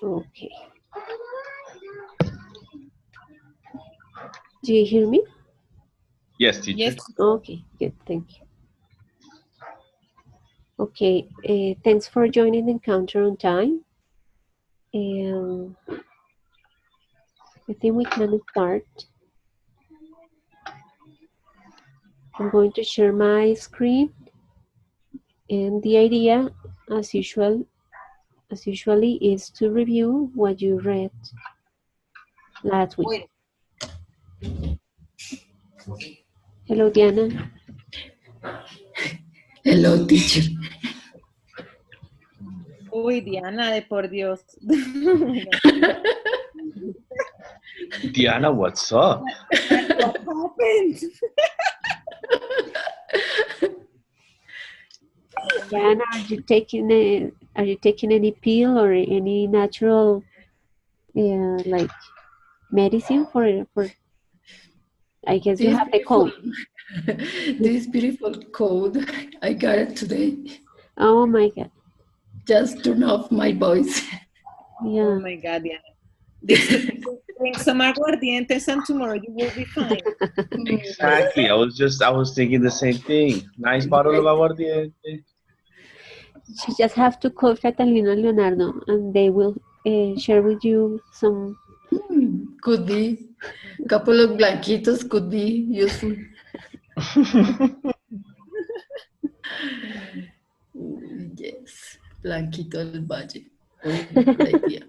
Okay. Do you hear me? Yes, teacher. Yes. Okay, good, thank you. Okay, thanks for joining the encounter on time. I think we can start. I'm going to share my screen, and the idea, as usually, is to review what you read last week. Hello, Diana. Hello, teacher. Uy, Diana, de por Dios. Diana, what's up? What happened? Diana, are you taking any pill or any natural like medicine for I guess you have the cold. This beautiful cold, I got it today. Oh my God. Just turn off my voice. Yeah. Oh my God, Diana. Drink some aguardientes and tomorrow you will be fine. Exactly. I was thinking the same thing. Nice bottle of aguardiente. You just have to call Catalina and Leonardo, and they will share with you some. Could be. A couple of blanquitos could be useful. Yes, blanquito del valle. Good idea.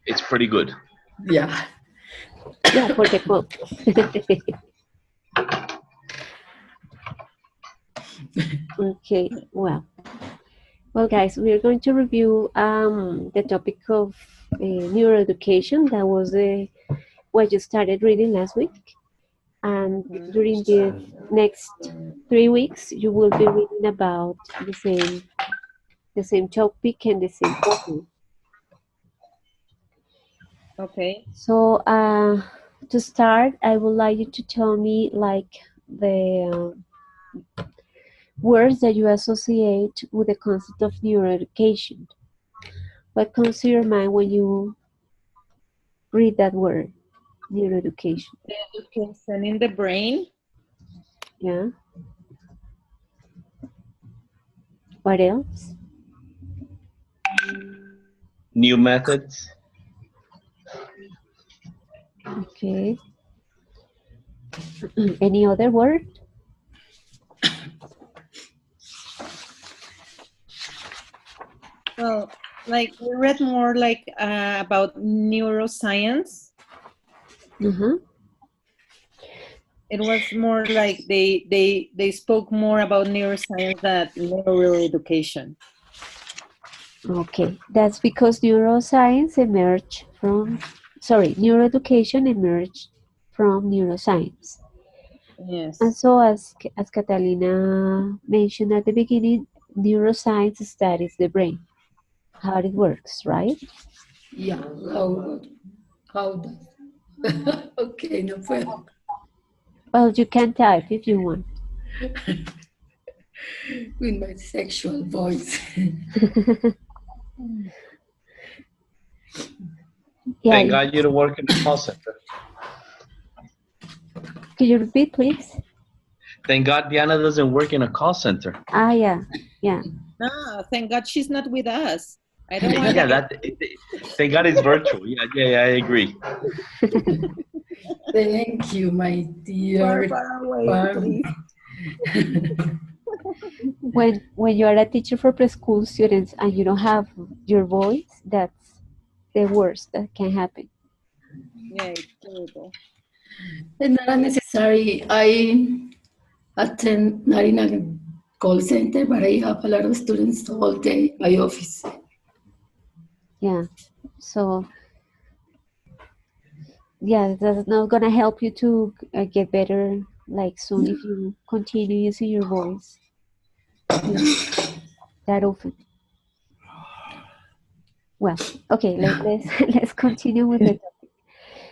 It's pretty good. Yeah. Yeah, for the cold. Okay, well, guys, we are going to review the topic of neuroeducation. That was what you started reading last week. And during the next 3 weeks, you will be reading about the same topic and the same problem. Okay. So to start, I would like you to tell me like the words that you associate with the concept of neuroeducation. What comes to your mind when you read that word, neuroeducation? The education in the brain. Yeah. What else? New methods. Okay. Any other word? Well, like we read more like about neuroscience. It was more like they spoke more about neuroscience than neuroeducation. Okay, that's because neuroeducation emerged from neuroscience. Yes. And so as Catalina mentioned at the beginning, neuroscience studies the brain, how it works, right? Yeah, how does? Okay, no puedo. Well, you can type if you want. With my sexual voice. Yeah. Thank God you don't work in a call center. Could you repeat, please? Thank God Diana doesn't work in a call center. Yeah. Ah, thank God she's not with us. I don't want Yeah, thank God it's virtual. Yeah, I agree. Thank you, my dear. Far away, please. When you are a teacher for preschool students and you don't have your voice, that's the worst that can happen. Yeah, it's terrible. It's not necessary. I attend not in a call center, but I have a lot of students all day in my office. Yeah, so yeah, that's not gonna help you to get better like soon if you continue using your voice that often. Well, okay, let's continue with the topic.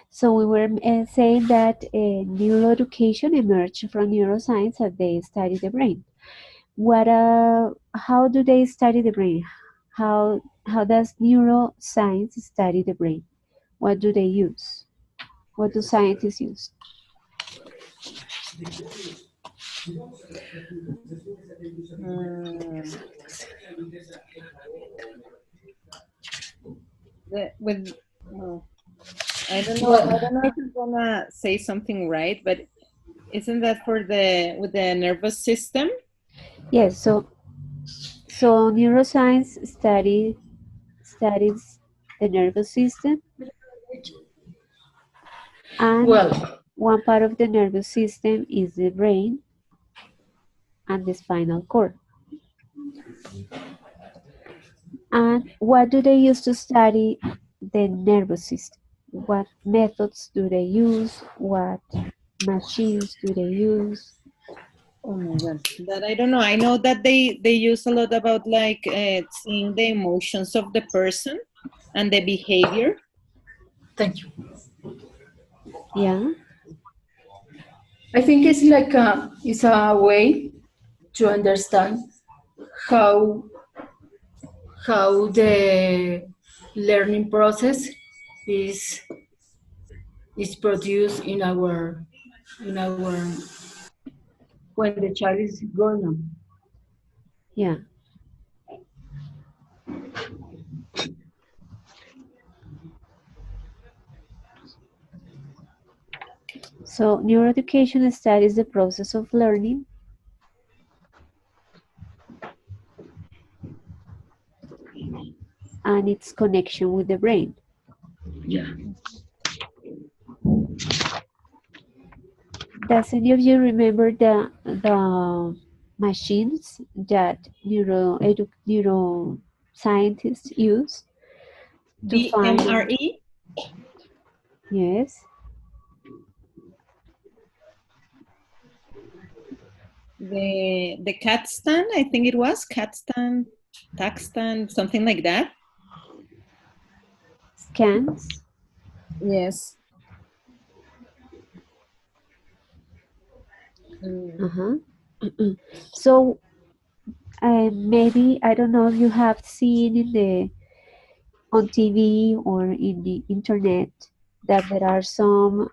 So we were saying that neuroeducation emerged from neuroscience as they study the brain. how do they study the brain? How does neuroscience study the brain? What do they use? What do scientists use? With I don't know. Well, I don't know if I'm gonna say something right, but isn't that for with the nervous system? Yes, so neuroscience studies the nervous system, and well, one part of the nervous system is the brain and the spinal cord. And what do they use to study the nervous system? What methods do they use? What machines do they use? Oh my God, that I don't know. I know that they use a lot about like seeing the emotions of the person and the behavior. thank you. Yeah, I think it's like it's a way to understand how the learning process is produced in our when the child is growing up. yeah. So neuroeducation studies the process of learning and its connection with the brain. Yeah. Does any of you remember the machines that neuroscientists use to The find? MRE, Yes, the CAT stand, I think it was CAT stand, TAC stand, something like that. scans. Yes. Uh-huh. So maybe I don't know if you have seen on TV or in the internet that there are some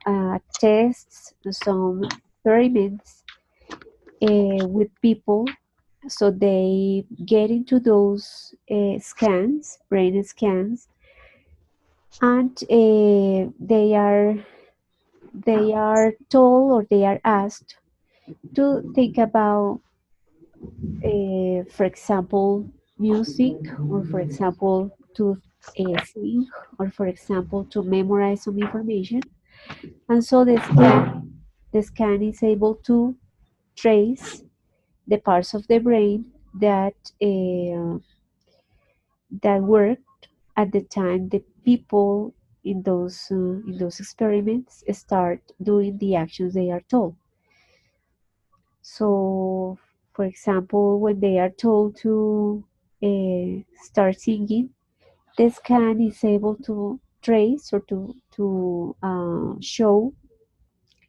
tests, some experiments with people. So they get into those scans, brain scans, and they are told or they are asked to think about, for example, music, or for example, to sing, or for example, to memorize some information. And so the scan is able to trace the parts of the brain that worked at the time the people in those experiments start doing the actions they are told. So, for example, when they are told to start singing, the scan is able to trace or to show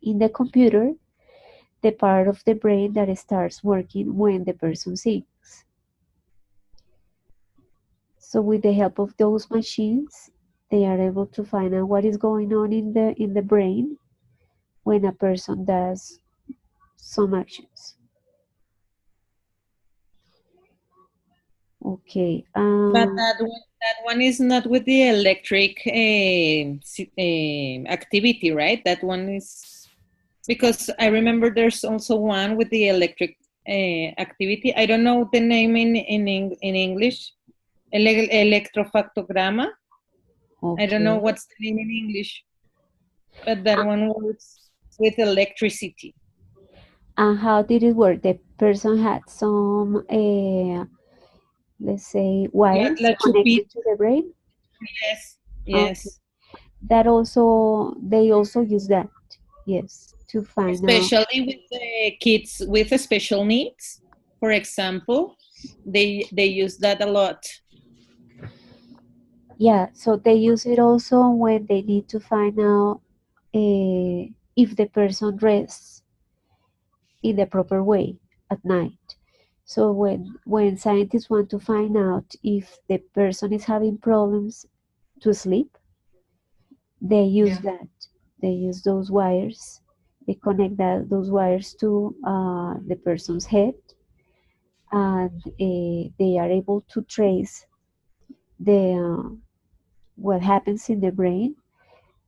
in the computer the part of the brain that starts working when the person sings. So with the help of those machines, they are able to find out what is going on in the brain when a person does some actions. Okay. But that one is not with the electric activity, right? That one is because I remember there's also one with the electric activity. I don't know the name in English. Electrofactograma. I don't know Okay. what's the name in English, but that one works with electricity. And how did it work? The person had some, let's say, wires La chupita. connected to the brain. Yes. Okay. Yes. They also use that, yes, to find out. Especially with the kids with special needs, for example, they use that a lot. Yeah, so they use it also when they need to find out if the person rests in the proper way at night. So when scientists want to find out if the person is having problems to sleep, they use Yeah. that. They use those wires. They connect those wires to the person's head, and they are able to trace the what happens in the brain,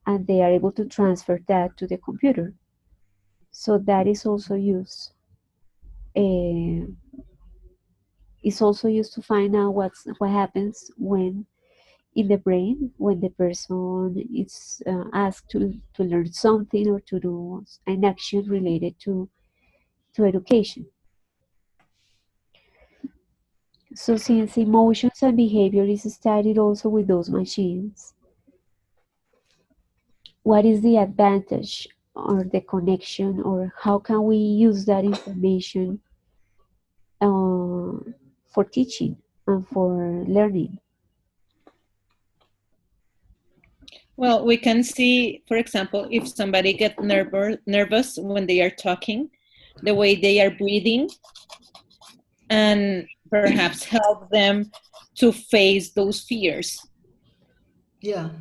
and they are able to transfer that to the computer. So that is also used. Uh, is also used to find out what happens when in the brain when the person is asked to learn something or to do an action related to education. So since emotions and behavior is studied also with those machines, what is the advantage or the connection, or how can we use that information uh, for teaching and for learning? Well, we can see, for example, if somebody gets nervous when they are talking, the way they are breathing, and perhaps help them to face those fears. Yeah.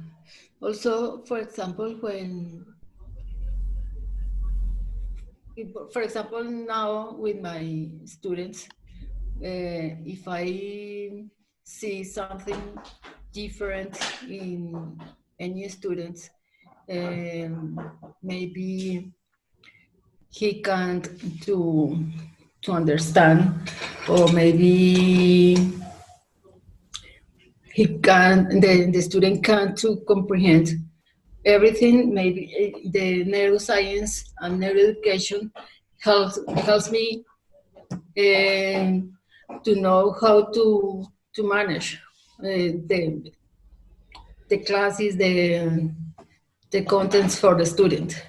Also, for example, for example, now with my students, if I see something different in any student, maybe he can't to understand, or maybe the student can't to comprehend everything. Maybe the neuroscience and neuroeducation helps me to know how to manage the classes, the contents for the student.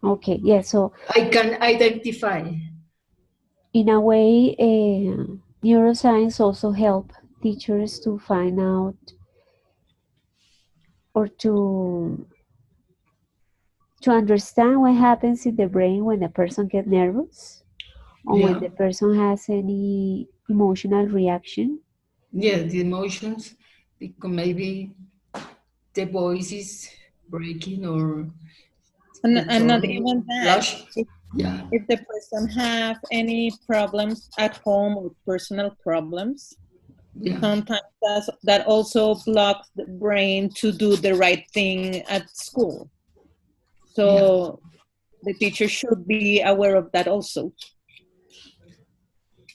Okay, yeah, so I can identify. in a way, neuroscience also help teachers to find out or to understand what happens in the brain when the person gets nervous or when Yeah, the person has any emotional reaction. yeah, the emotions, because maybe the voice is breaking or the And not tongue even that. blush. Yeah, If the person have any problems at home or personal problems, yeah, sometimes that also blocks the brain to do the right thing at school. yeah, So the teacher should be aware of that also.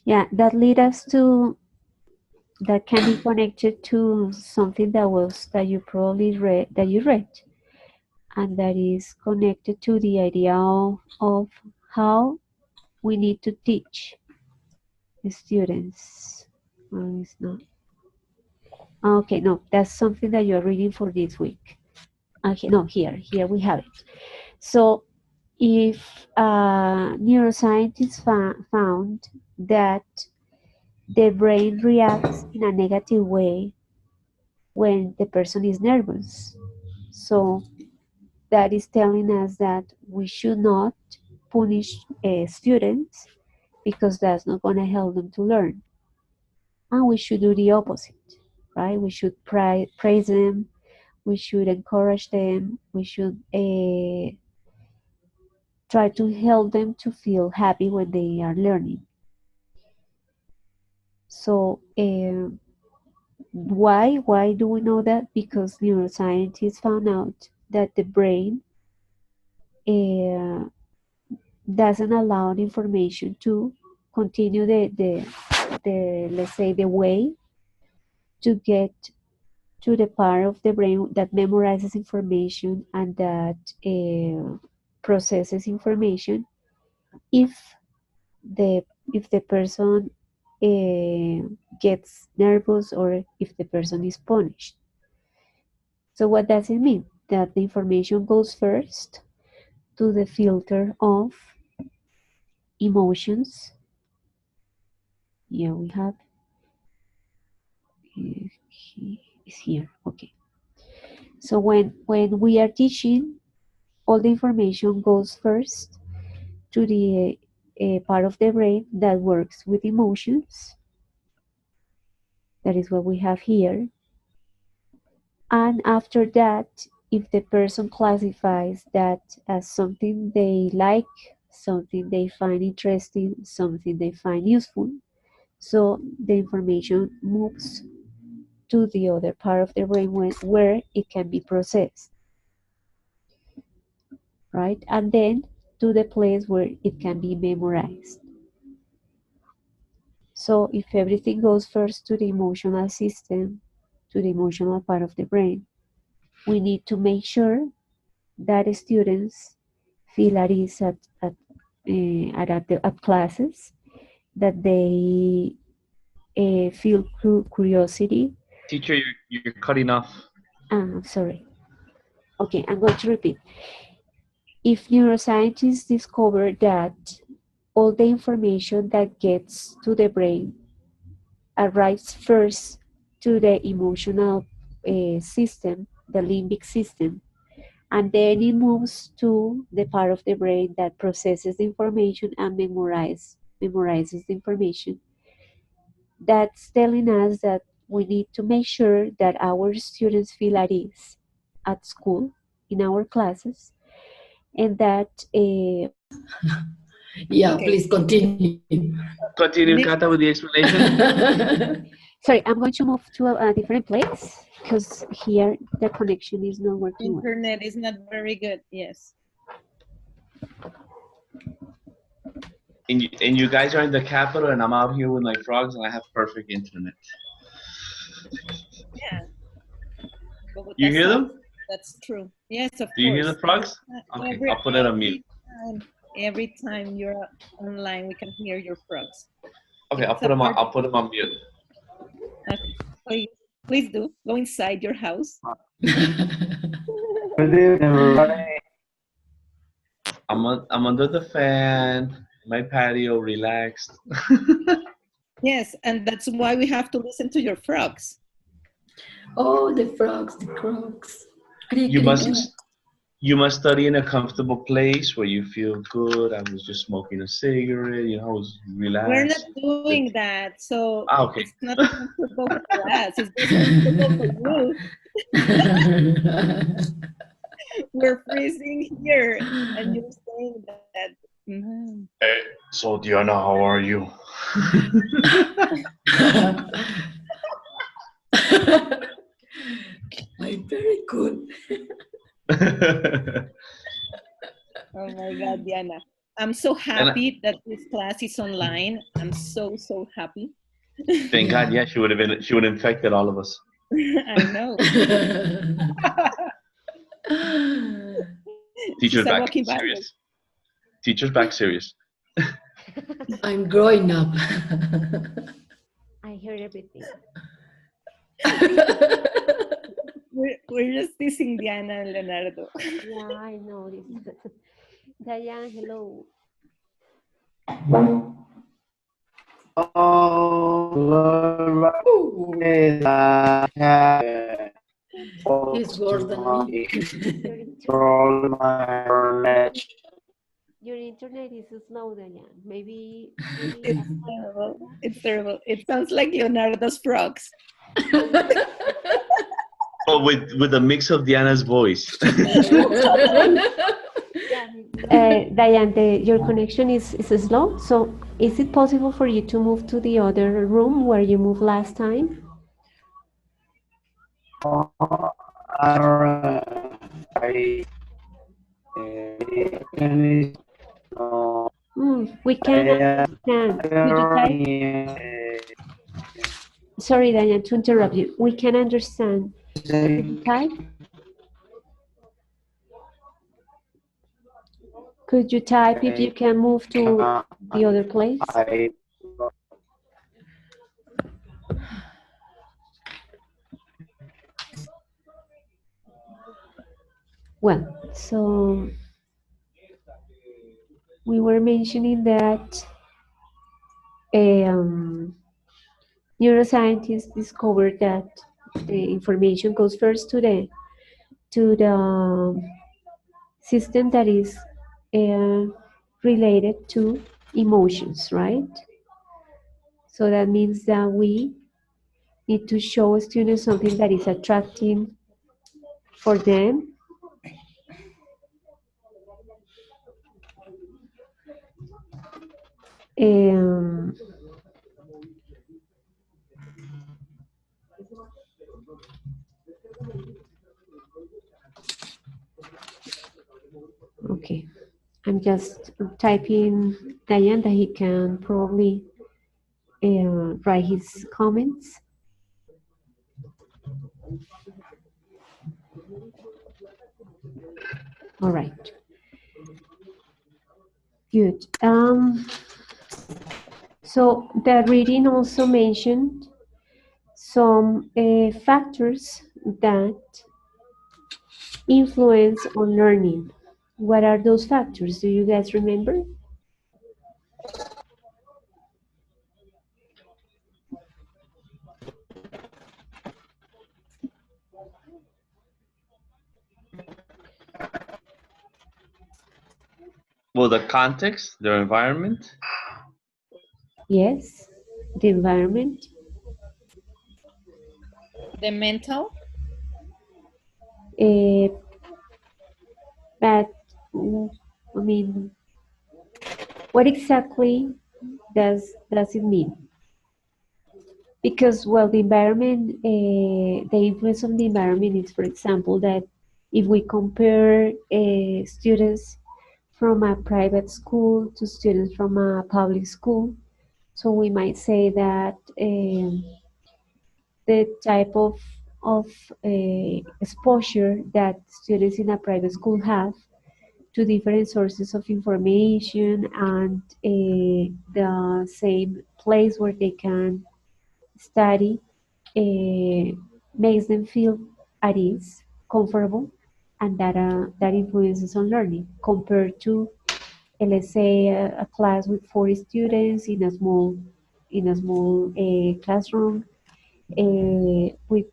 Yeah, that lead us to that can be connected to something that you probably read, and that is connected to the idea of how we need to teach the students. It's not. Okay, no, that's something that you're reading for this week. Okay, no, here we have it. So, if neuroscientists found that the brain reacts in a negative way when the person is nervous, so that is telling us that we should not punish students because that's not going to help them to learn, and we should do the opposite, right? We should praise them, we should encourage them, we should try to help them to feel happy when they are learning. So why do we know that? Because neuroscientists found out that the brain uh, doesn't allow the information to continue the let's say the way to get to the part of the brain that memorizes information and that processes information if the if the person uh, gets nervous or if the person is punished. So what does it mean? That the information goes first to the filter of emotions. Here we have is here. Okay. So when we are teaching, all the information goes first to the a part of the brain that works with emotions. That is what we have here. And after that, if the person classifies that as something they like, something they find interesting, something they find useful, so the information moves to the other part of the brain where it can be processed, right? And then to the place where it can be memorized. So if everything goes first to the emotional system, to the emotional part of the brain, we need to make sure that students feel at ease at classes, that they feel curiosity. Teacher, you're cutting off. Sorry. Okay, I'm going to repeat. If neuroscientists discover that all the information that gets to the brain arrives first to the emotional system, the limbic system, and then it moves to the part of the brain that processes the information and memorizes the information. That's telling us that we need to make sure that our students feel at ease at school, in our classes, and that Yeah, Okay. please continue. Continue, Kata, with the explanation. sorry, I'm going to move to a different place because here the connection is not working well. Internet is not very good, yes. And you guys are in the capital, and I'm out here with my frogs, and I have perfect internet. Yeah. Bogota You hear South, them? that's true. Yes, of course. Do you hear the frogs? Okay, I'll put it on mute. Every time you're online, we can hear your frogs. Okay, I'll put them on mute. Okay, please do. Go inside your house. I'm under the fan, my patio, relaxed. Yes, and that's why we have to listen to your frogs. Oh, the frogs, the crocs. You must study in a comfortable place where you feel good. I was just smoking a cigarette, I was relaxed. We're not doing that, so okay. It's not comfortable for us. It's just comfortable for you. We're freezing here, and you're saying that. Hey, so Diana, how are you? I'm very good. Oh my God, Diana. I'm so happy that this class is online. I'm so happy. Thank God, yeah, she would have infected all of us. I know. Teacher's back serious. Teacher's back serious. I'm growing up. I heard everything. We're just teasing Diana and Leonardo. Yeah, I know this. Diane, hello. He's worse than me. Your internet is slow, Diane. Maybe It's terrible. It's terrible. It sounds like Leonardo's frogs. Oh, with a mix of Diana's voice. Diane, your connection is slow. So is it possible for you to move to the other room where you moved last time? We can't understand. Could you type? Sorry, Diane, to interrupt you. We can understand. Could you type? Could you type if you can move to the other place? Well, so we were mentioning that neuroscientists discovered that the information goes first to the system that is related to emotions, right? So that means that we need to show students something that is attracting for them. Um, okay, I'm just typing Diane that he can probably write his comments. All right. Good. So the reading also mentioned some factors that influence on learning. What are those factors? Do you guys remember? Well, the context, their environment. Yes, the environment. The mental. But I mean, what exactly does it mean? Because well, the environment, the influence of the environment is, for example, that if we compare students from a private school to students from a public school, so we might say that the type of exposure that students in a private school have to different sources of information and the same place where they can study makes them feel at ease, comfortable, and that influences on learning compared to, let's say, a class with 40 students in a small classroom with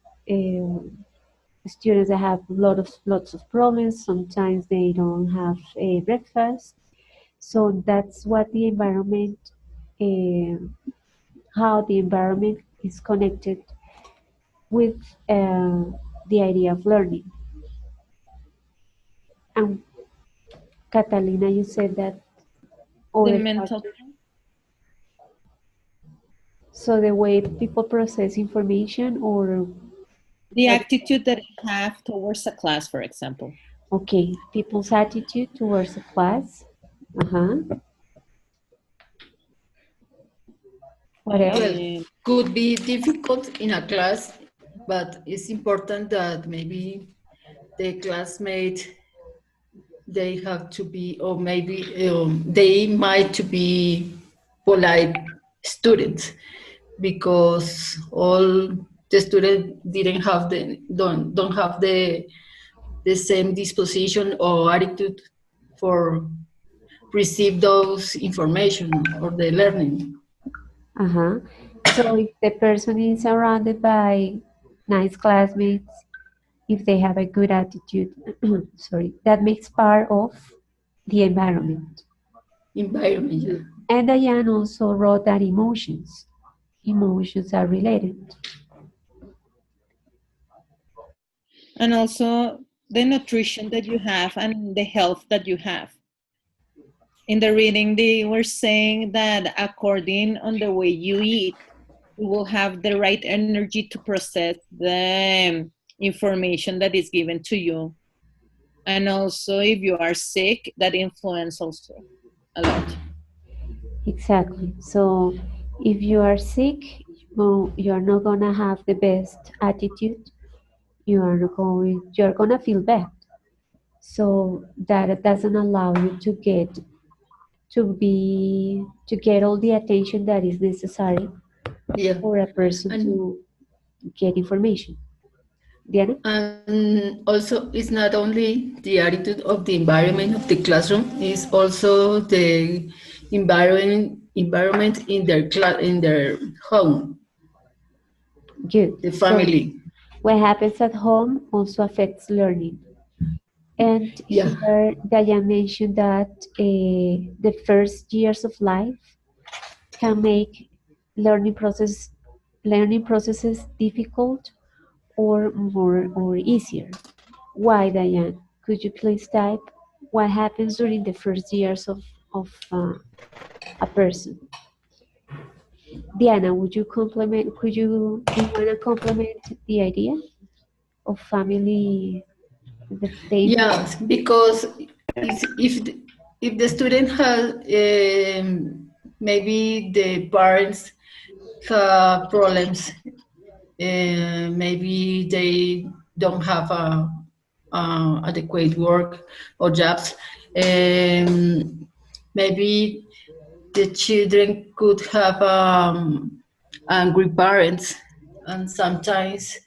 students that have lots of problems. Sometimes they don't have a breakfast. So that's what the environment, uh, how the environment is connected with the idea of learning. And Catalina, you said that The other mental. factors. So the way people process information, or The what? attitude that I have towards a class, for example. Okay, people's attitude towards the class. Uh-huh. What else? Well, Uh, could be difficult in a class, but it's important that maybe the classmate they have to be, or maybe they might to be polite students, because all the students didn't have the don't have the same disposition or attitude for receive those information or the learning. Uh-huh. So if the person is surrounded by nice classmates, if they have a good attitude, sorry, that makes part of the environment. Environment, yeah. And Diane also wrote that emotions are related. and also the nutrition that you have and the health that you have. In the reading, they were saying that according on the way you eat, you will have the right energy to process the information that is given to you. And also, if you are sick, that influence also a lot. Exactly. So if you are sick, you're not gonna have the best attitude. You're gonna feel bad. So that doesn't allow you to get all the attention that is necessary Yeah. for a person And to get information. Diana? and also it's not only the attitude of the environment of the classroom, it's also the environment in their in their home, Good. the So family. what happens at home also affects learning. And Yeah. here Diane mentioned that the first years of life can make learning processes difficult or more or easier. Why, Diane? Could you please type what happens during the first years of a person? Diana, would you complement? Do you want to complement the idea of family, the impact? Yes, because if the student has maybe the parents have problems, maybe they don't have a adequate work or jobs, maybe the children could have angry parents, and sometimes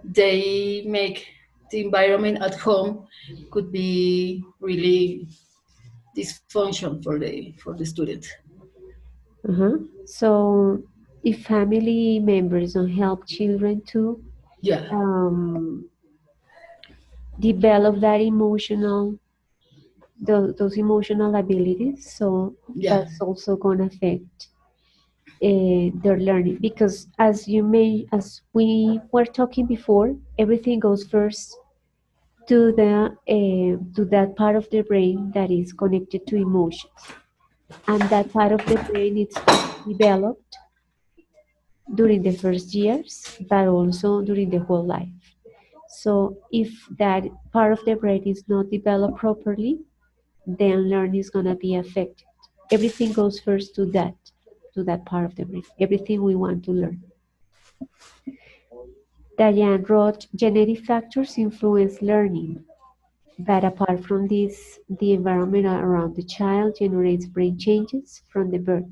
they make the environment at home could be really dysfunction for the student. So, if family members don't help children to Yeah, develop that those emotional abilities, so yeah, that's also going to affect their learning, because as we were talking before, everything goes first to that part of the brain that is connected to emotions, and that part of the brain is developed during the first years, but also during the whole life. So if that part of the brain is not developed properly, then learning is going to be affected. Everything goes first to that part of the brain, everything we want to learn. Diane wrote, genetic factors influence learning, but apart from this, the environment around the child generates brain changes from the birth.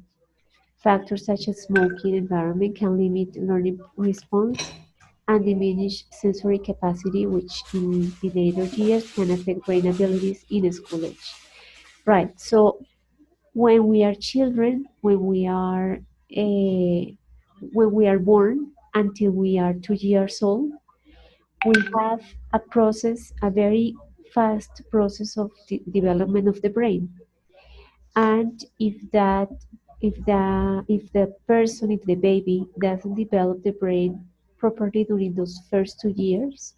Factors such as smoking environment can limit learning response and diminish sensory capacity, which in later years can affect brain abilities in school age. Right, so when we are children, when we are born until we are 2 years old, we have a very fast process of development of the brain. And if the baby doesn't develop the brain properly during those first 2 years,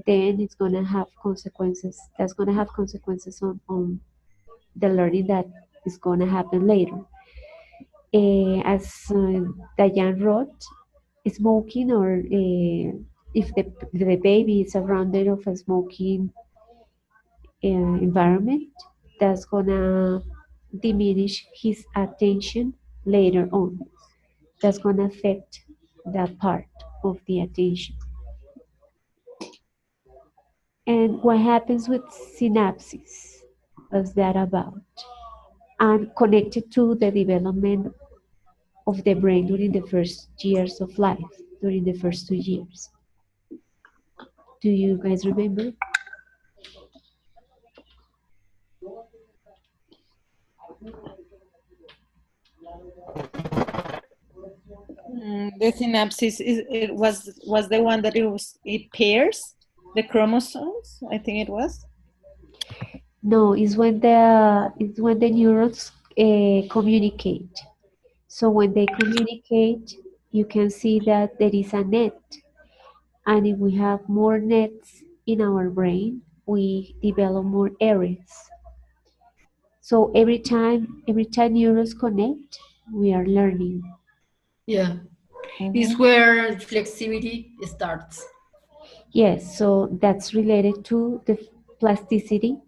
then it's gonna have consequences. That's gonna have consequences on the learning that is gonna happen later. As Diane wrote, smoking or if the baby is surrounded of a smoking environment, that's gonna diminish his attention later on. That's gonna affect that part of the attention. And what happens with synapses? What's that about? And connected to the development of the brain during the first years of life, during the first 2 years. Do you guys remember? The synapses was the one that it pairs the chromosomes. I think it was. No, it's when the neurons communicate. So when they communicate, you can see that there is a net, and if we have more nets in our brain, we develop more areas. So every time neurons connect, we are learning. yeah. Is where flexibility starts. Yes, so that's related to the plasticity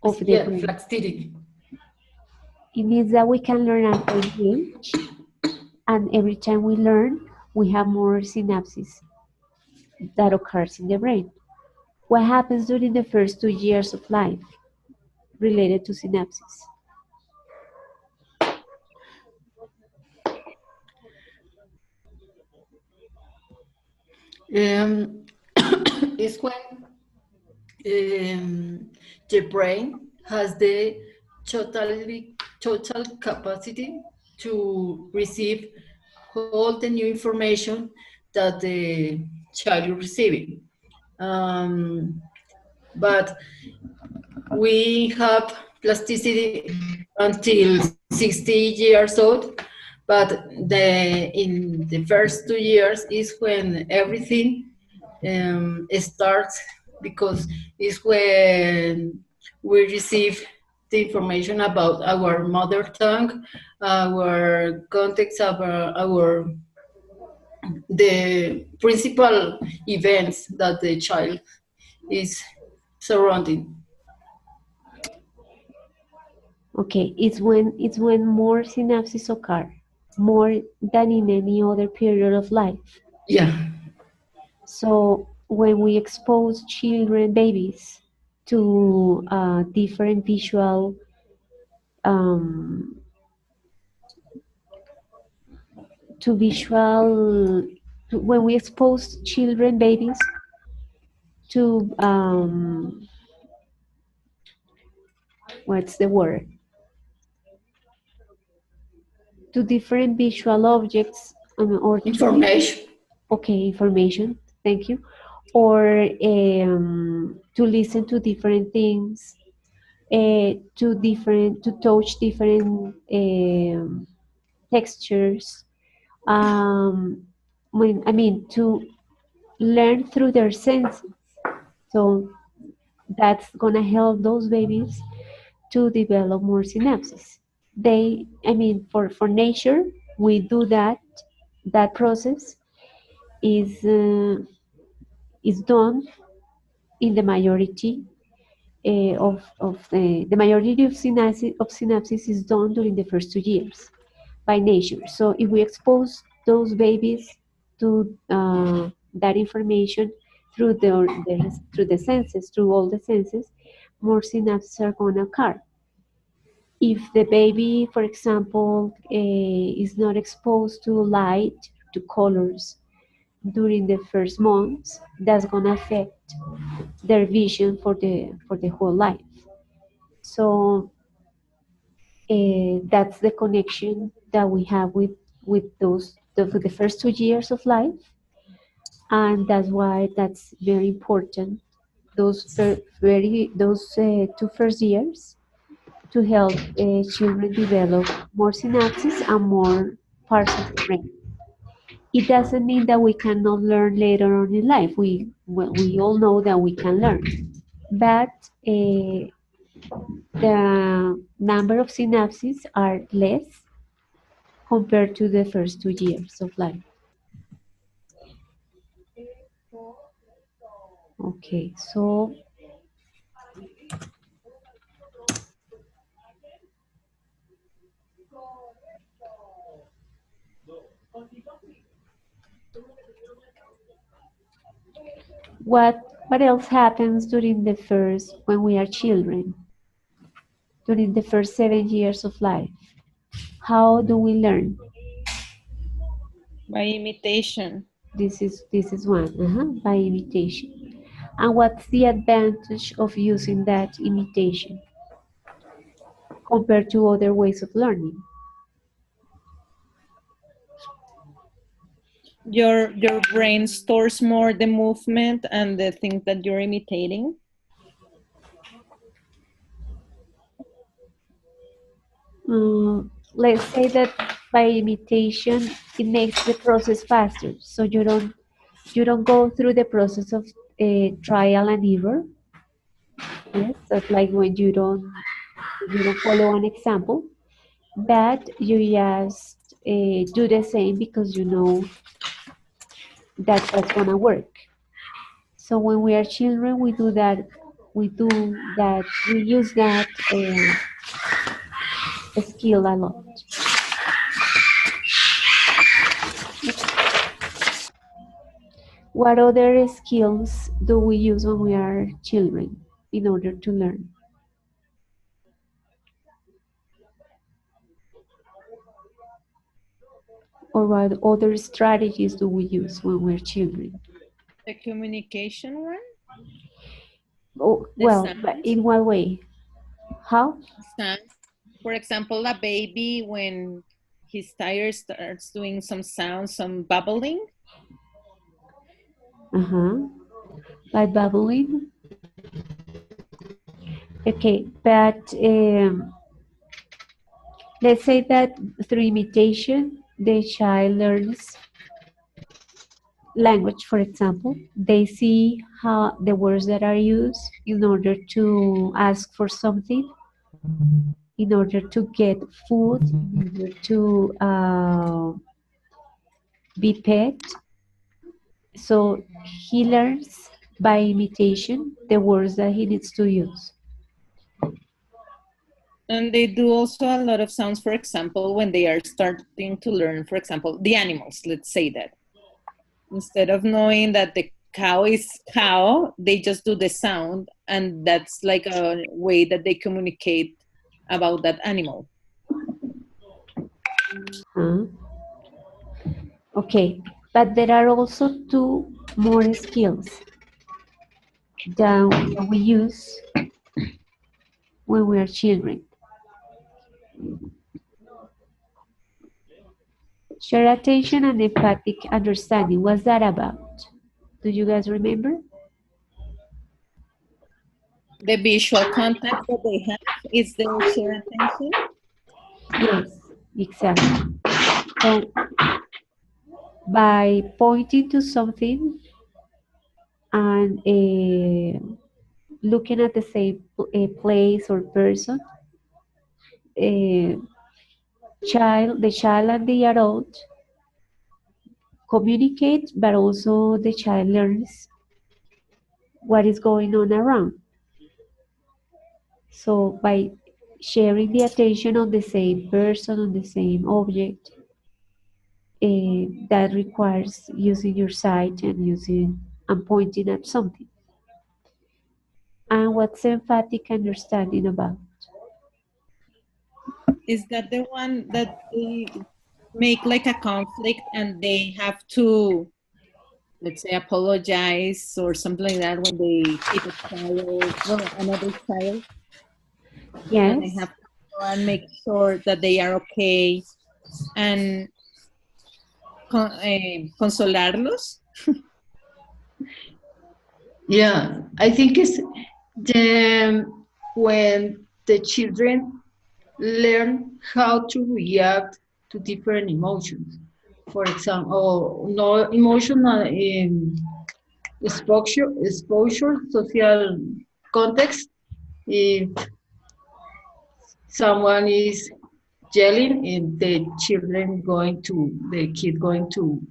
of the Yeah, brain. flexibility. It means that we can learn at any age, and every time we learn, we have more synapses that occurs in the brain. What happens during the first 2 years of life related to synapses? Is when the brain has the total capacity to receive all the new information that the child is receiving. but we have plasticity until 60 years old, but in the first 2 years is when everything starts, because it's when we receive the information about our mother tongue, our context, our the principal events that the child is surrounding. Okay, it's when more synapses occur, more than in any other period of life. Yeah. So when we expose children, babies, to different visual um, to visual when we expose children, babies, to what's the word, to different visual objects, or to Information. okay, information, thank you, or to listen to different things, to touch different textures, to learn through their senses. So that's gonna help those babies to develop more synapses. For nature, we do that. That process is is done in the majority of the majority of synapses is done during the first 2 years by nature. So if we expose those babies to that information through the senses, through all the senses, more synapses are going to occur. If the baby, for example, is not exposed to light, to colors during the first months, that's going to affect their vision for the whole life. So that's the connection that we have with the first 2 years of life, and that's why that's very important. Those 2 first years to help children develop more synapses and more parts of the brain. It doesn't mean that we cannot learn later on in life. We all know that we can learn, but the number of synapses are less compared to the first 2 years of life. Okay, so what else happens during the first when we are children? During the first 7 years of life, how do we learn? By imitation. This is one, by imitation. And what's the advantage of using that imitation compared to other ways of learning? Your brain stores more the movement and the things that you're imitating. Let's say that by imitation it makes the process faster, so you don't go through the process of trial and error. Yes, that's like when you don't follow an example, but you just do the same because you know that that's gonna work. So when we are children, we do that. We use that skill a lot. What other skills do we use when we are children in order to learn? Or what other strategies do we use when we're children? The communication one? Oh, well, but in what way? How? Sounds. For example, a baby, when he's tired, starts doing some sounds, some bubbling. By babbling. Okay, but let's say that through imitation, the child learns language, for example. They see how the words that are used in order to ask for something, in order to get food, in order to be pet. So he learns by imitation the words that he needs to use. And they do also a lot of sounds, for example, when they are starting to learn, for example, the animals, let's say that. Instead of knowing that the cow is cow, they just do the sound, and that's like a way that they communicate about that animal. Okay, but there are also two more skills that we use when we are children. Share attention and empathic understanding. What's that about? Do you guys remember? The visual contact that they have is their share attention. Yes, exactly. So by pointing to something and looking at the same place or person, uh, the child and the adult communicate, but also the child learns what is going on around. So by sharing the attention on the same person, on the same object, that requires using your sight and using and pointing at something. And what's emphatic understanding about? Is that the one that they make like a conflict and they have to, let's say, apologize or something like that when they hit a child, well, another child, and they Yes. have to go and make sure that they are okay and consolarlos? Yeah, I think it's when the children learn how to react to different emotions. For example, no emotional exposure, social context. If someone is yelling, and the kid going to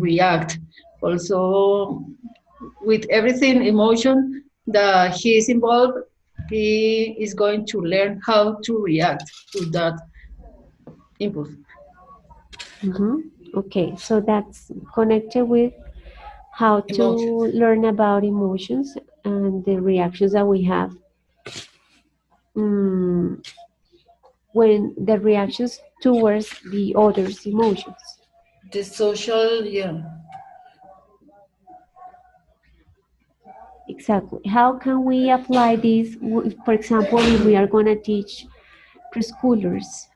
react. Also, with everything emotion that he is involved, he is going to learn how to react to that impulse. Okay, so that's connected with how to Emotions. learn about emotions and the reactions that we have when the reactions towards the other's emotions. The social, yeah. Exactly. How can we apply this, for example, if we are going to teach preschoolers?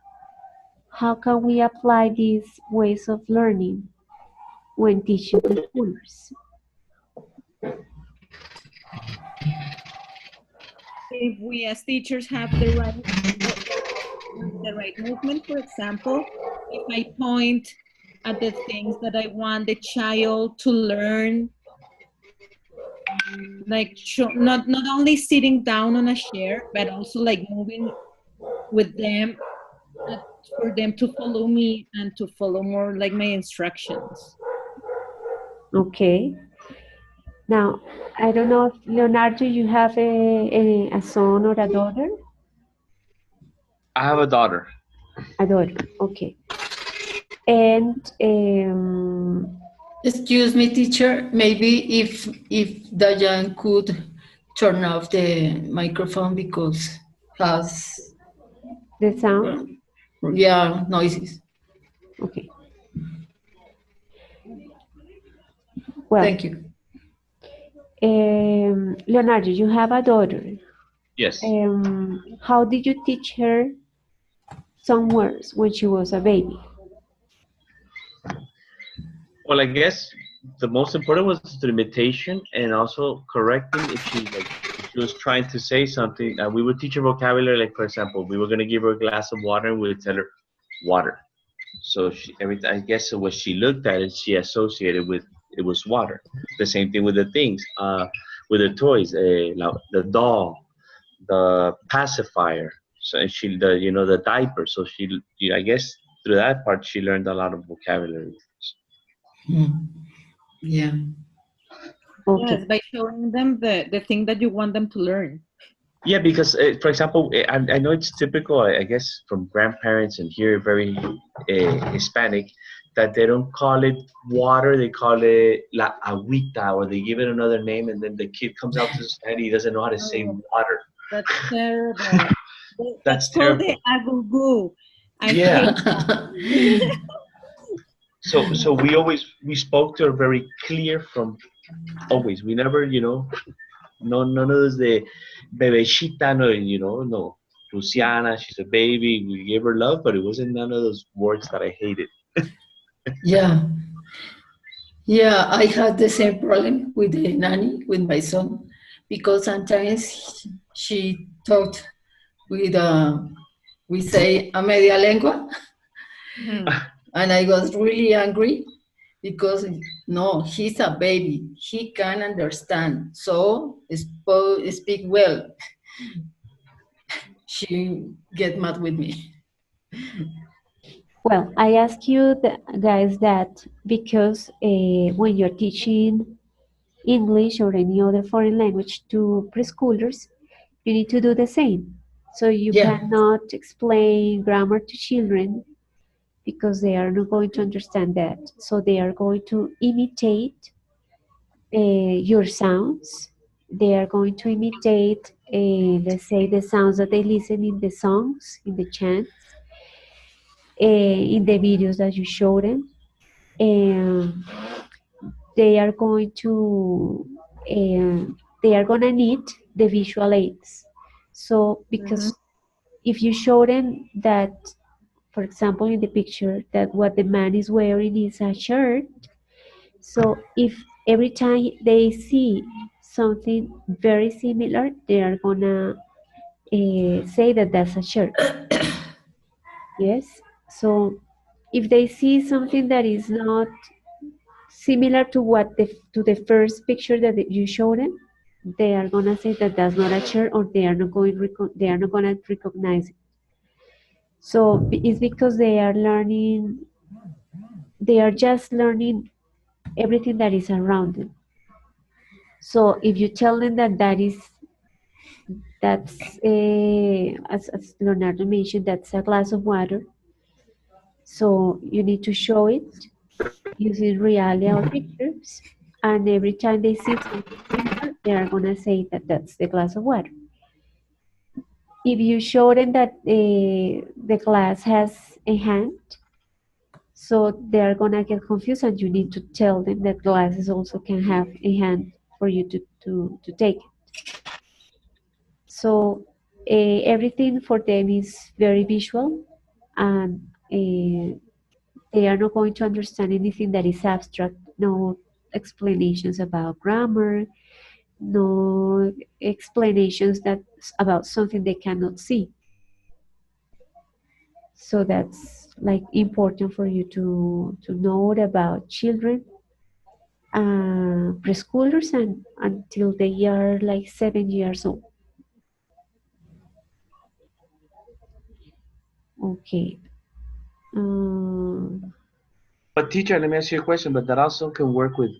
How can we apply these ways of learning when teaching preschoolers? If we as teachers have the right movement, for example, if I point at the things that I want the child to learn, like not only sitting down on a chair, but also like moving with them, for them to follow me and to follow more like my instructions. Okay. Now, I don't know if Leonardo, you have a son or a daughter? I have a daughter. A daughter. Okay. And Excuse me, teacher. Maybe if Dayan could turn off the microphone because has the sound? yeah noises. Okay. Well, Thank you. Leonardo, you have a daughter. Yes. How did you teach her some words when she was a baby? Well, I guess the most important was the imitation and also correcting if she she was trying to say something. We would teach her vocabulary, like for example, we were gonna give her a glass of water, and we would tell her water. So she, I guess what she looked at it, she associated with it was water. The same thing with the things, with the toys, the doll, the pacifier. So and she, the the diaper. So she, I guess through that part, she learned a lot of vocabulary. Mm. Yeah. Okay. Yes, by showing them the thing that you want them to learn. Yeah, because for example, I know it's typical, I guess, from grandparents and here very Hispanic, that they don't call it water, they call it la agüita, or they give it another name, and then the kid comes out to society, he doesn't know how to say Oh, water. that's terrible. That's That's called the terrible. agugu. I Yeah. hate that. So we spoke to her very clear from always. We never, no, none of those the bebecita, no, no. Luciana, she's a baby. We gave her love, but it wasn't none of those words that I hated. Yeah. Yeah, I had the same problem with the nanny, with my son, because sometimes she talked with, we say, a media lengua, Mhm. and I was really angry because, no, he's a baby. He can understand. So speak well. She get mad with me. Well, I ask you guys that because when you're teaching English or any other foreign language to preschoolers, you need to do the same. So you Yeah. cannot explain grammar to children because they are not going to understand that. So they are going to imitate your sounds. They are going to imitate, let's say, the sounds that they listen in the songs, in the chants, in the videos that you show them. And they are going to, they are going to need the visual aids. So, Mhm. because if you show them that, for example, in the picture, that what the man is wearing is a shirt, so if every time they see something very similar, they are gonna say that that's a shirt. Yes. So if they see something that is not similar to what the first picture that you showed them, they are gonna say that that's not a shirt, or they are not gonna recognize it. So it's because they are learning. They are just learning everything that is around them. So if you tell them that that's as Leonardo mentioned, that's a glass of water. So you need to show it using reality or pictures, and every time they see something similar, they are gonna say that that's the glass of water. If you show them that the glass has a hand, so they are gonna get confused, and you need to tell them that glasses also can have a hand for you to take it. So everything for them is very visual, and they are not going to understand anything that is abstract. No explanations about grammar, no explanations that about something they cannot see. So that's like important for you to know about children, preschoolers, and until they are like 7 years old. Okay. Um, But teacher, let me ask you a question. But that also can work with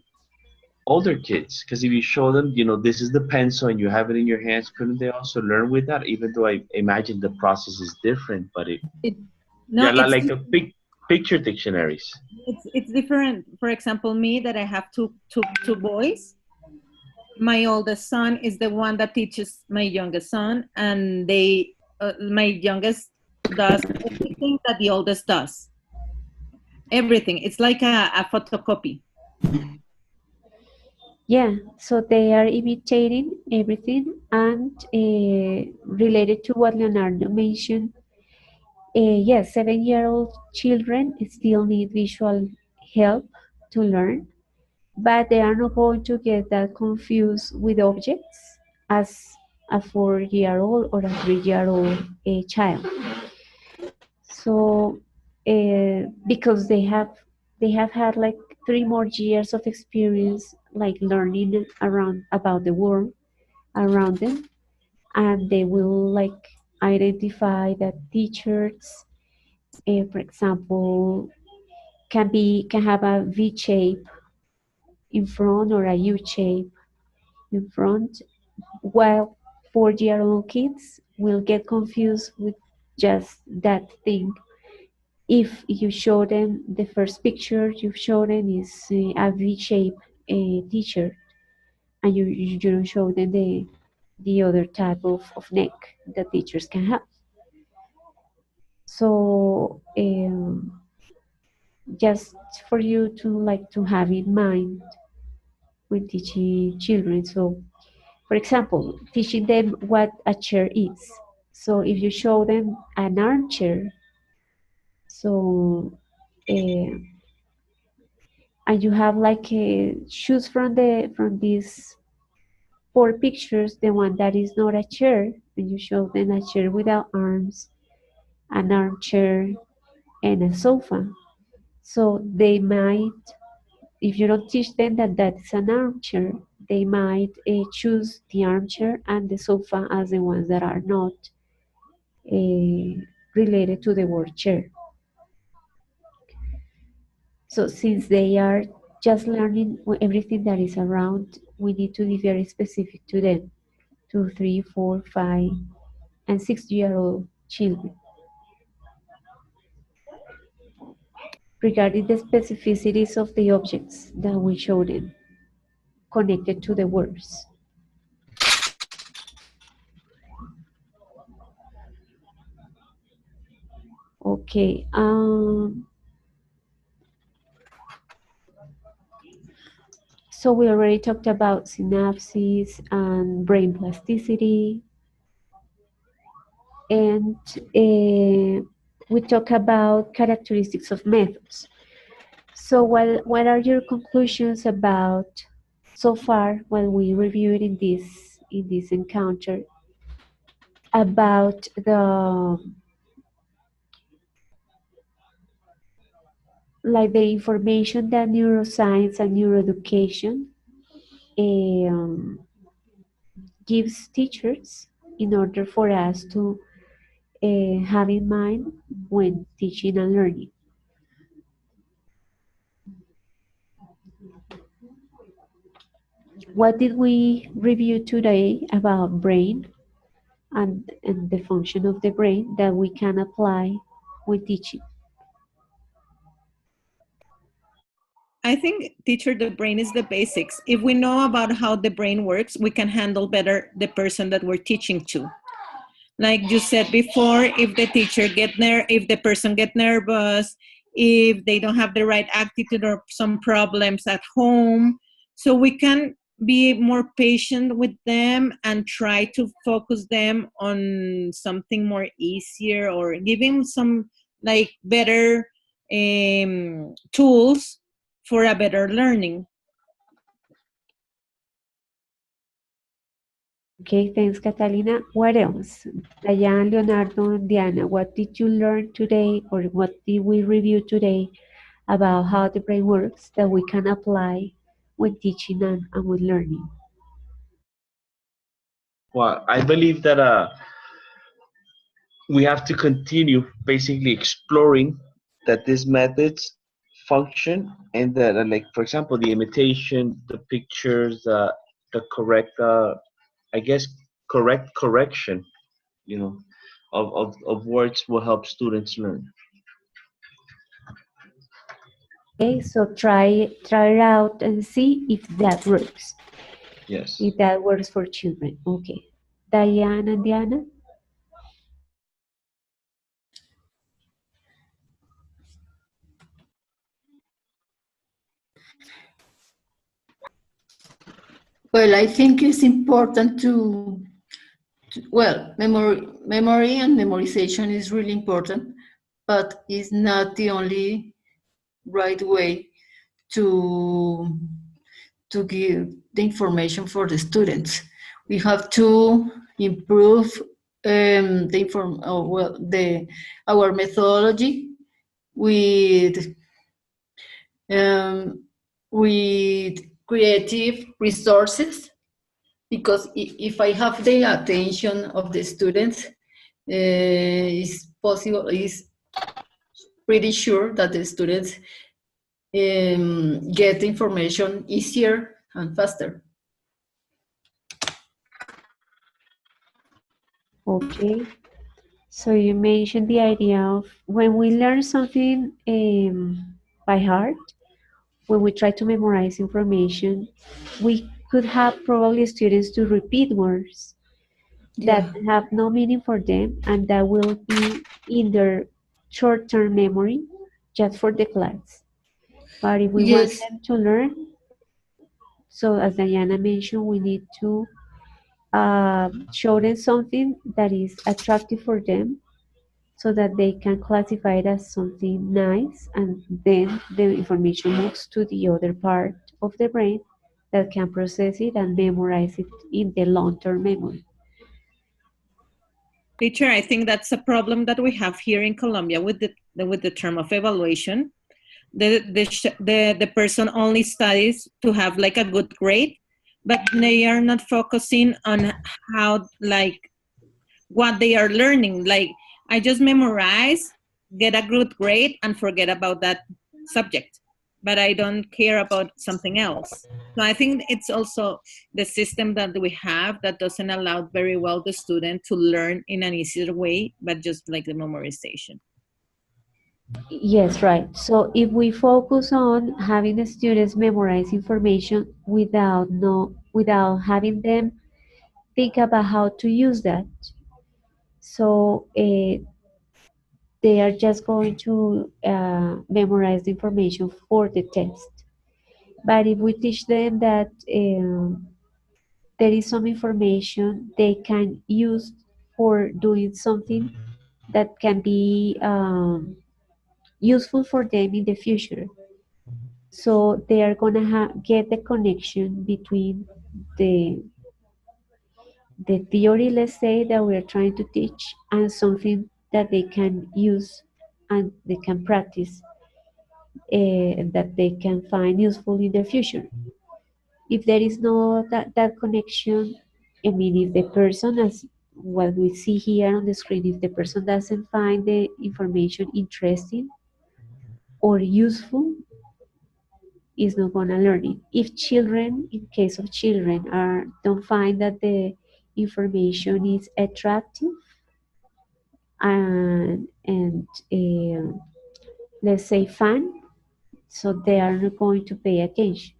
older kids, because if you show them, this is the pencil and you have it in your hands, couldn't they also learn with that? Even though I imagine the process is different, but It, yeah, no, it's like a picture dictionaries. it's different. For example, me that I have two boys. My oldest son is the one that teaches my youngest son, and my youngest does everything that the oldest does. Everything. It's like a photocopy. yeah, so they are imitating everything, and related to what Leonardo mentioned, yes, 7-year-old children still need visual help to learn, but they are not going to get that confused with objects as a 4-year-old or a 3-year-old child. So because they have had like 3 more years of experience, like learning around about the world around them, and they will like identify that teachers, for example, can have a V shape in front or a U shape in front, while 4-year-old kids will get confused with just that thing. If you show them the first picture you show them is a V shape t-shirt, and you don't show them the other type of neck that teachers can have. So just for you to like to have in mind when teaching children. So for example, teaching them what a chair is. So if you show them an armchair, so uh, and you have like choose from these 4 pictures the one that is not a chair, and you show them a chair without arms, an armchair, and a sofa. So they might, if you don't teach them that that's an armchair, they might choose the armchair and the sofa as the ones that are not related to the word chair. So since they are just learning everything that is around, we need to be very specific to them, to 3, 4, 5, and 6-year-old children. Regarding the specificities of the objects that we show them connected to the words. Okay. So we already talked about synapses and brain plasticity, and we talk about characteristics of methods. So what are your conclusions about so far when we reviewed in this encounter about the information that neuroscience and neuroeducation um, gives teachers in order for us to have in mind when teaching and learning? What did we review today about brain and the function of the brain that we can apply when teaching? I think, teacher, the brain is the basics. If we know about how the brain works, we can handle better the person that we're teaching to. Like you said before, if the person get nervous, if they don't have the right attitude or some problems at home, so we can be more patient with them and try to focus them on something more easier, or giving some like better tools for a better learning. Okay, thanks, Catalina. What else? Diane, Leonardo, and Diana, what did you learn today, or what did we review today about how the brain works that we can apply when teaching and with learning? Well, I believe that we have to continue basically exploring that these methods function, and that like for example the imitation, the pictures, the correct I guess correct correction, you know, of words will help students learn. Okay, so try it out and see if that works. Yes. If that works for children. Okay. Diane and Diana? Well, I think it's important well, memory and memorization is really important, but it's not the only right way to give the information for the students. We have to improve our methodology with with creative resources, because if I have the attention of the students, it's possible, it's pretty sure that the students get information easier and faster. Okay. So you mentioned the idea of when we learn something by heart, when we try to memorize information, we could have probably students to repeat words that have no meaning for them and that will be in their short-term memory just for the class. But if we want Yes. them to learn, so as Diana mentioned, we need to show them something that is attractive for them so that they can classify it as something nice, and then the information moves to the other part of the brain that can process it and memorize it in the long-term memory. Teacher, I think that's a problem that we have here in Colombia with the term of evaluation. The person only studies to have like a good grade, but they are not focusing on how, like, what they are learning. Like, I just memorize, get a good grade, and forget about that subject, but I don't care about something else. So I think it's also the system that we have that doesn't allow very well the student to learn in an easier way, but just like the memorization. Yes, right. So if we focus on having the students memorize information without having them think about how to use that, so they are just going to memorize the information for the test. But if we teach them that there is some information they can use for doing something that can be useful for them in the future, so they are gonna get the connection between the the theory, let's say, that we are trying to teach and something that they can use and they can practice, that they can find useful in the future. If there is no that connection, I mean, if the person, as what we see here on the screen, if the person doesn't find the information interesting or useful, is not gonna learn it. If children, in case of children, don't find that the information is attractive and let's say fun, so they are not going to pay attention.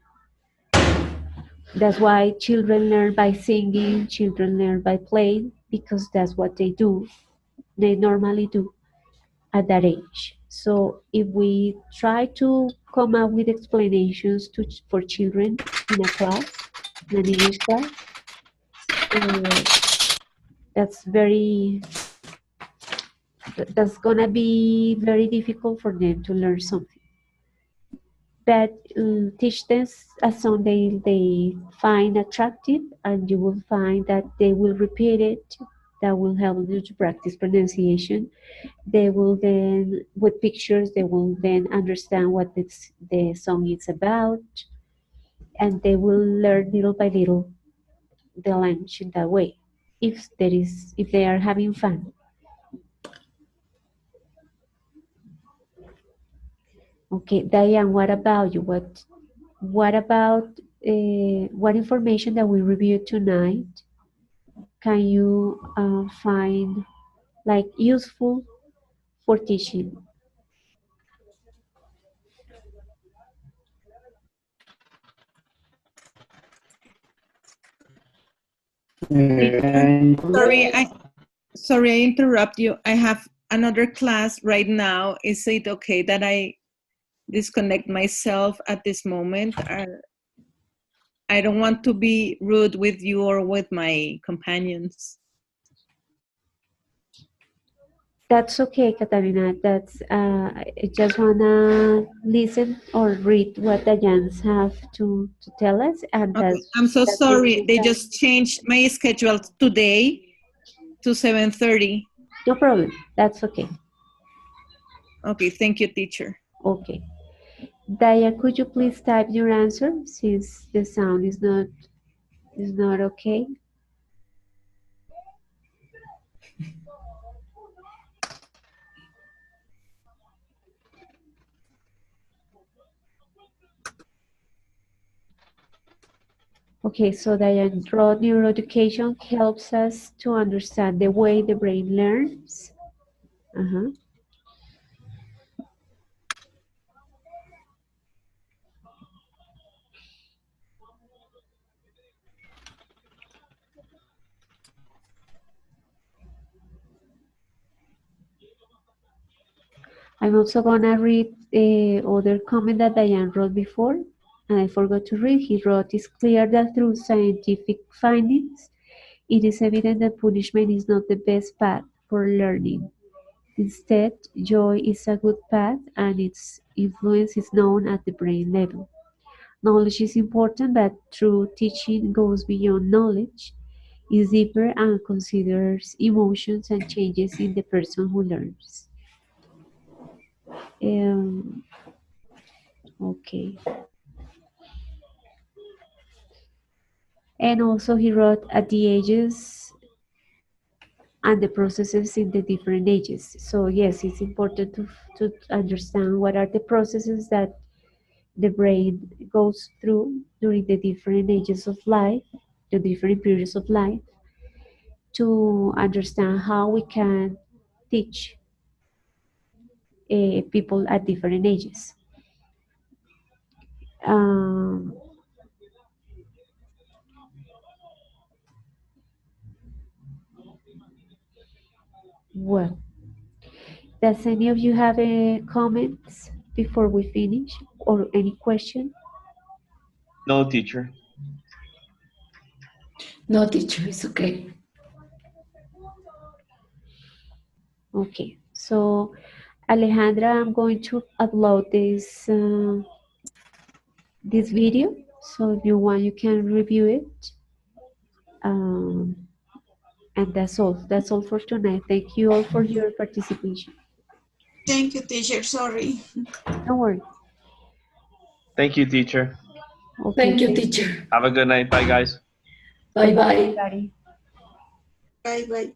That's why children learn by singing, children learn by playing, because that's what they do. They normally do at that age. So if we try to come up with explanations for children in a class, in an English class, that's that's gonna be very difficult for them to learn something. But teach them as something they find attractive, and you will find that they will repeat it. That will help you to practice pronunciation. They will then, with pictures, they will then understand what the song is about, and they will learn little by little the language in that way. If they are having fun. Okay, Diane, what about you? What about what information that we reviewed tonight can you find like useful for teaching? Teacher, sorry, I interrupt you. I have another class right now. Is it okay that I disconnect myself at this moment? I don't want to be rude with you or with my companions. That's okay, Katarina. I just wanna listen or read what the Jans have to tell us, and Okay. I'm so that's the sorry. only They time. just changed my schedule today, to 7:30. No problem. That's okay. Okay, thank you, teacher. Okay. Daya, could you please type your answer since the sound is not okay? Okay, so Diane wrote neuroeducation helps us to understand the way the brain learns. I'm also gonna read other comment that Diane wrote before, and I forgot to read. He wrote, "It's clear that through scientific findings, it is evident that punishment is not the best path for learning. Instead, joy is a good path, and its influence is known at the brain level. Knowledge is important, but true teaching goes beyond knowledge, is deeper, and considers emotions and changes in the person who learns." Okay. And also he wrote at the ages and the processes in the different ages. So yes, it's important to understand what are the processes that the brain goes through during the different ages of life, the different periods of life, to understand how we can teach people at different ages. Well, does any of you have any comments before we finish or any question? No, teacher. No, teacher, it's okay. Okay, so Alejandra, I'm going to upload this video. So if you want, you can review it. And that's all. That's all for tonight. Thank you all for your participation. Thank you, teacher. Sorry. Don't worry. Thank you, teacher. Okay, Thank you, thank teacher. Have a good night. Bye, guys. Bye-bye. everybody. Bye-bye.